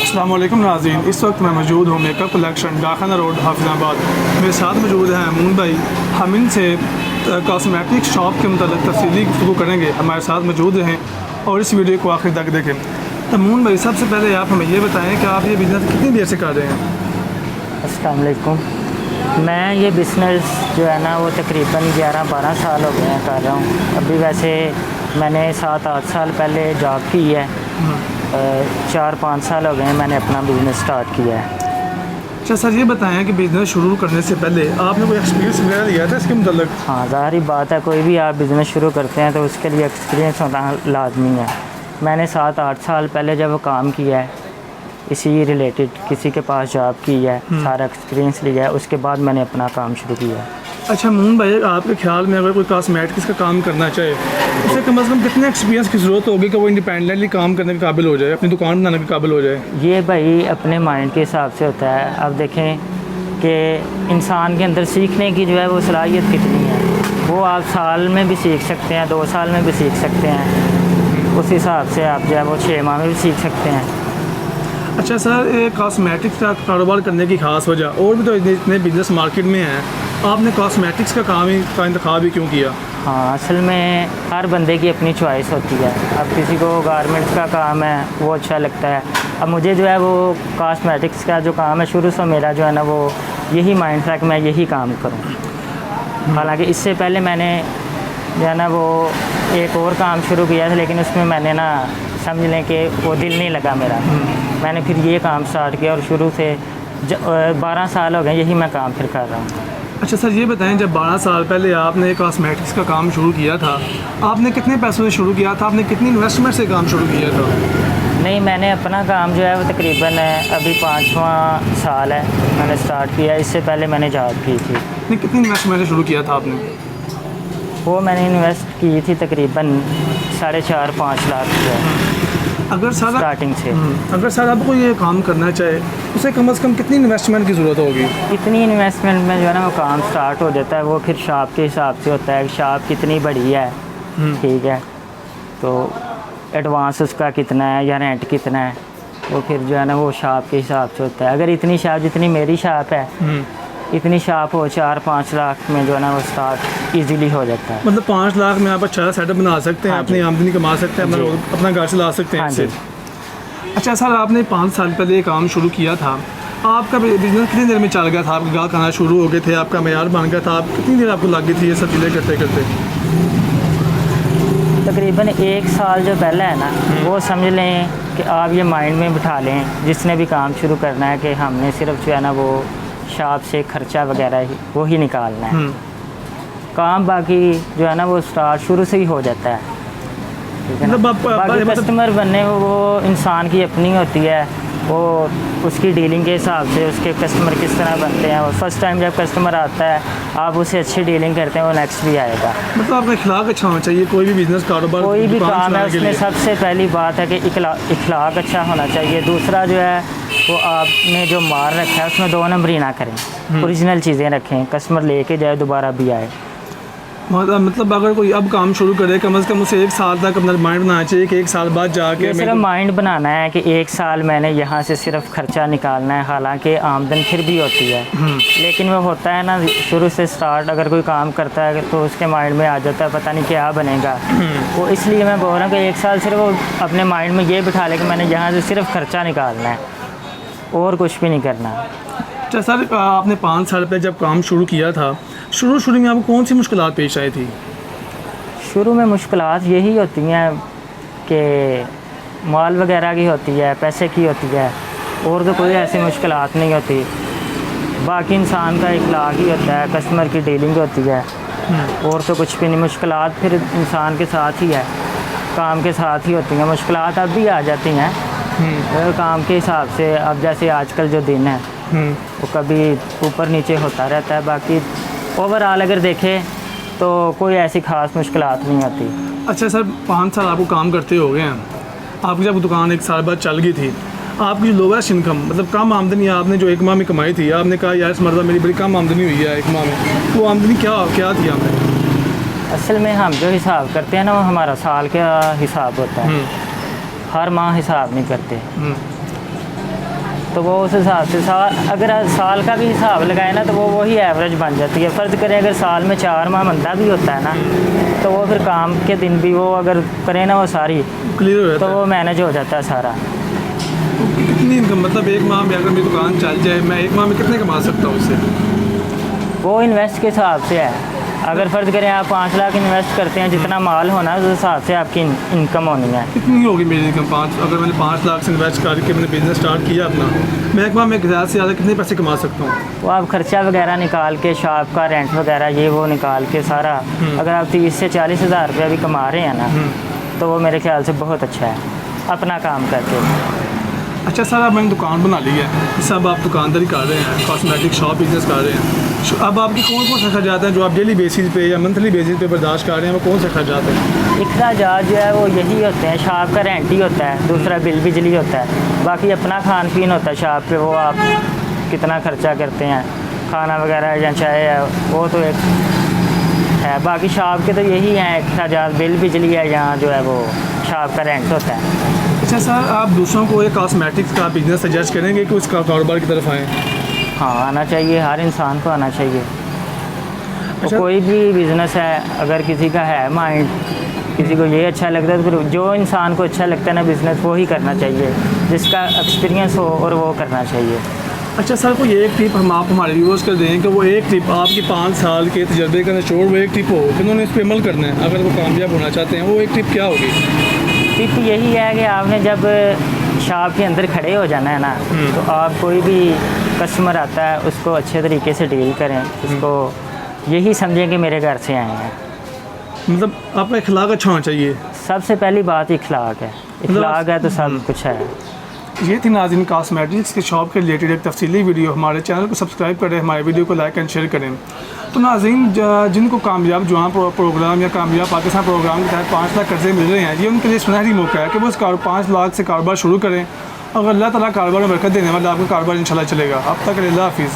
अस्सलाम वालेकुम नाज़रीन, इस वक्त मैं मौजूद हूँ मेकअप कलेक्शन डाखाना रोड हाफिज़ाबाद। मेरे साथ मौजूद हैं अमून भाई। हम इनसे कॉस्मेटिक शॉप के मतलब तफसीली गुफ्तगू करेंगे। हमारे साथ मौजूद हैं और इस वीडियो को आखिर तक देखें। तो अमून भाई, सबसे पहले आप हमें ये बताएँ कि आप ये बिज़नेस कितनी देर से कर रहे हैं? अस्सलाम वालेकुम। मैं ये बिज़नेस जो है ना वो तकरीबन 11-12 साल हो गए हैं कर रहा हूँ। अभी वैसे मैंने 7-8 साल पहले जॉब की है। 4-5 साल हो गए हैं मैंने अपना बिज़नेस स्टार्ट किया है। अच्छा सर, ये बताएं कि बिज़नेस शुरू करने से पहले आपने कोई एक्सपीरियंस वगैरह लिया था इसके मतलब? हाँ, ज़ाहिर बात है, कोई भी आप बिज़नेस शुरू करते हैं तो उसके लिए एक्सपीरियंस होना लाजमी है। मैंने 7-8 साल पहले जब वो काम किया है, इसी रिलेटेड किसी के पास जॉब की है, सारा एक्सपीरियंस लिया है, उसके बाद मैंने अपना काम शुरू किया है। अच्छा अमून भाई, आपके ख्याल में अगर कोई कॉस्मेटिक्स का काम करना चाहे उसे कम से कम कितने एक्सपीरियंस की ज़रूरत होगी कि वो इंडिपेंडेंटली काम करने के काबिल हो जाए, अपनी दुकान बनाने के काबिल हो जाए? ये भाई अपने माइंड के हिसाब से होता है। अब देखें कि इंसान के अंदर सीखने की जो है वो सलाहियत कितनी है। वो आप साल में भी सीख सकते हैं, 2 साल में भी सीख सकते हैं। उस हिसाब से आप जो है वो 6 माह में भी सीख सकते हैं। अच्छा सर, कॉस्मेटिक्स का कारोबार करने की ख़ास वजह, और भी तो इतने बिज़नेस मार्केट में हैं, आपने कॉस्मेटिक्स का इंतखाब ही क्यों किया? हाँ, असल में हर बंदे की अपनी चॉइस होती है। अब किसी को गारमेंट्स का काम है वो अच्छा लगता है। अब मुझे जो है वो कॉस्मेटिक्स का जो काम है, शुरू से मेरा जो है ना वो यही माइंड था कि मैं यही काम करूँ। हालांकि इससे पहले मैंने जो है ना वो एक और काम शुरू किया था, लेकिन उसमें मैंने ना समझ लें कि वो दिल नहीं लगा मेरा। मैंने फिर ये काम स्टार्ट किया और शुरू से 12 साल हो गए यही मैं काम फिर कर रहा हूँ। अच्छा सर, ये बताएं, जब 12 साल पहले आपने कॉस्मेटिक्स का काम शुरू किया था, आपने कितने पैसों से शुरू किया था? आपने कितनी इन्वेस्टमेंट से काम शुरू किया था? नहीं, मैंने अपना काम जो है वो तकरीबन अभी 5वां साल है मैंने स्टार्ट किया। इससे पहले मैंने जॉब की थी। नहीं, कितनी इन्वेस्टमेंट से शुरू किया था आपने? वो मैंने इन्वेस्ट की थी तकरीबन 4.5-5 लाख रुपये अगर सर स्टार्टिंग से। अगर सर आपको ये काम करना चाहे उसे कम से कम कितनी इन्वेस्टमेंट की ज़रूरत होगी? इतनी इन्वेस्टमेंट में जो है ना वो काम स्टार्ट हो जाता है। वो फिर शॉप के हिसाब से होता है, शॉप कितनी बड़ी है, ठीक है, तो एडवांस उसका कितना है या रेंट कितना है, वो फिर जो है ना वो शॉप के हिसाब से होता है। अगर इतनी शॉप, जितनी मेरी शॉप है, इतनी शॉप हो 4-5 लाख में जो है ना वो स्टार्ट इजीली हो जाता है। मतलब 5 लाख में आप अच्छा सेटअप बना सकते हैं, हाँ अपनी आमदनी कमा सकते हैं, अपना घर चला सकते हैं हाँ इससे। जी। अच्छा सर, आपने 5 साल पहले ये काम शुरू किया था, आपका बिजनेस कितनी देर में चल गया था? आपके ग्राहक आना शुरू हो गए थे, आपका मेयार बन गया था, आप कितनी देर आपको लग गई थी ये सब चीज़ें करते करते? तकरीबन 1 साल जो पहले है ना, वो समझ लें कि आप ये माइंड में बिठा लें, जिसने भी काम शुरू करना है, कि हमने सिर्फ जो है ना वो शॉप से खर्चा वगैरह ही वो ही निकालना है। काम बाकी जो है ना वो स्टार्ट शुरू से ही हो जाता है, ठीक है ना। बाकी कस्टमर बनने वो इंसान की अपनी होती है, वो उसकी डीलिंग के हिसाब से उसके कस्टमर किस तरह बनते हैं। और फर्स्ट टाइम जब कस्टमर आता है आप उससे अच्छी डीलिंग करते हैं, वो नेक्स्ट भी आएगा। मतलब आपका इखलाक अच्छा होना चाहिए। कोई भी बिजनेस कारोबार, कोई भी काम है उसमें सबसे पहली बात है कि इखलाक अच्छा होना चाहिए। दूसरा जो है वो आपने जो मार रखा है उसमें 2 नंबरी ना करें, ओरिजिनल चीज़ें रखें, कस्टमर लेके जाए दोबारा भी आए। मतलब अगर कोई अब काम शुरू करे, कम से कम उसे 1 साल तक अपना माइंड बनाना चाहिए कि 1 साल बाद जाके सिर्फ माइंड बनाना है कि 1 साल मैंने यहाँ से सिर्फ खर्चा निकालना है। हालांकि आमदन फिर भी होती है, लेकिन वो होता है ना शुरू से स्टार्ट अगर कोई काम करता है तो उसके माइंड में आ जाता है पता नहीं क्या बनेगा। वो इसलिए मैं बोल रहा हूँ कि 1 साल सिर्फ वो अपने माइंड में ये बिठा ले कि मैंने यहाँ से सिर्फ खर्चा निकालना है और कुछ भी नहीं करना। अच्छा सर, आपने 5 साल पहले जब काम शुरू किया था, शुरू में आपको कौन सी मुश्किलात पेश आई थी? शुरू में मुश्किलात यही होती हैं कि माल वगैरह की होती है, पैसे की होती है, और तो कोई ऐसी मुश्किलात नहीं होती। बाकी इंसान का इखलाक ही होता है, कस्टमर की डीलिंग होती है, और तो कुछ भी नहीं। मुश्किलात फिर इंसान के साथ ही है, काम के साथ ही होती हैं। मुश्किलात अब भी आ जाती हैं काम के हिसाब से। अब जैसे आजकल जो दिन है वो कभी ऊपर नीचे होता रहता है। बाकी ओवरऑल अगर देखें तो कोई ऐसी ख़ास मुश्किलात नहीं होती। अच्छा सर, 5 साल आपको काम करते हो गए हैं, आपकी जब दुकान 1 साल बाद चल गई थी, आपकी जो लोवेस्ट इनकम मतलब कम आमदनी आपने जो 1 माह में कमाई थी, आपने कहा यार इस मरतबा मेरी बड़ी कम आमदनी हुई है 1 माह में, तो आमदनी क्या थी आपने? असल में हम जो हिसाब करते हैं ना वो हमारा साल का हिसाब होता है, हर माह हिसाब नहीं करते। तो वो उस हिसाब से अगर साल का भी हिसाब लगाए ना तो वो वही एवरेज बन जाती है। फ़र्ज़ करें अगर साल में 4 माह मंदा भी होता है ना, तो वो फिर काम के दिन भी वो अगर करें ना वो सारी क्लियर हो जाता तो है। वो मैनेज हो जाता है सारा। कितनी इनकम, मतलब एक माह में अगर मेरी दुकान चल जाए, मैं एक माह में कितने कमा सकता हूँ उससे? वो इन्वेस्ट के हिसाब से है। अगर फ़र्ज़ करें आप 5 लाख इन्वेस्ट करते हैं, जितना माल होना है उस हिसाब से आपकी इनकम होनी है। कितनी होगी मेरी इनकम? अगर मैंने 5 लाख से इन्वेस्ट करके मैंने बिज़नेस स्टार्ट किया अपना, मैं एक माह में ज़्यादा से ज़्यादा कितने पैसे कमा सकता हूँ? वो आप खर्चा वगैरह निकाल के, शॉप का रेंट वगैरह ये वो निकाल के सारा, अगर आप 30 से 40 हज़ार रुपया भी कमा रहे हैं ना, तो वो मेरे ख्याल से बहुत अच्छा है अपना काम करके। अच्छा सर, अब मैंने दुकान बना ली है, सब आप दुकानदारी कर रहे हैं, कॉस्मेटिक शॉप बिजनेस कर रहे हैं, अब आपके कौन कौन से खर्चात हैं जो आप डेली बेसिस पे या मंथली बेसिस पे बर्दाश्त कर रहे हैं? वो कौन से खर्चात हैं? अखराजात जो है वो यही होते हैं, शॉप का रेंट ही होता है, दूसरा बिल बिजली होता है, बाकी अपना खान पीन होता है शॉप पे, वो आप कितना खर्चा करते हैं खाना वगैरह या चाय है वो तो एक है, बाकी शॉप के तो यही हैं अखराजात, बिल बिजली है, यहाँ जो है वो शॉप का रेंट होता है। अच्छा सर, आप दूसरों को एक कॉस्मेटिक्स का बिजनेस सजेस्ट करेंगे कि उसका कारोबार की तरफ आएँ? हाँ, आना चाहिए, हर इंसान को आना चाहिए। अच्छा। तो कोई भी बिज़नेस है, अगर किसी का है माइंड, किसी को ये अच्छा लगता है तो फिर जो इंसान को अच्छा लगता है ना बिज़नेस, वो ही करना चाहिए, जिसका एक्सपीरियंस हो और वो करना चाहिए। अच्छा सर, कोई एक टिप हम आप हमारे व्यूअर्स कर दें कि वो एक टिप आपकी 5 साल के तजर्बे का निचोड़, वो एक टिप हो कि उन्होंने इस पर अमल करना है अगर वो कामयाब होना चाहते हैं, वो एक टिप क्या होगी? टिप यही है कि आपने जब शॉप के अंदर खड़े हो जाना है ना, तो आप कोई भी कस्टमर आता है उसको अच्छे तरीके से डील करें, उसको यही समझें कि मेरे घर से आए हैं। मतलब आपका इखलाक अच्छा होना चाहिए। सबसे पहली बात इखलाक है, इखलाक है तो सब कुछ है। ये थी नाज़रीन कॉस्मेटिक्स के शॉप के रिलेटेड एक तफसीली वीडियो। हमारे चैनल को सब्सक्राइब करें, हमारे वीडियो को लाइक एंड शेयर करें। तो नाज़रीन, जिनको कामयाब जवान प्रोग्राम या कामयाब पाकिस्तान प्रोग्राम के तहत 5 लाख कर्जे मिल रहे हैं, ये उनके लिए सुनहरी मौका है कि वो इस 5 लाख से कारोबार शुरू करें, और अल्लाह ताला कारोबार में बरकत देने वाला आपका कारोबार इंशाल्लाह चलेगा। अब तक अल्लाह हाफिज़।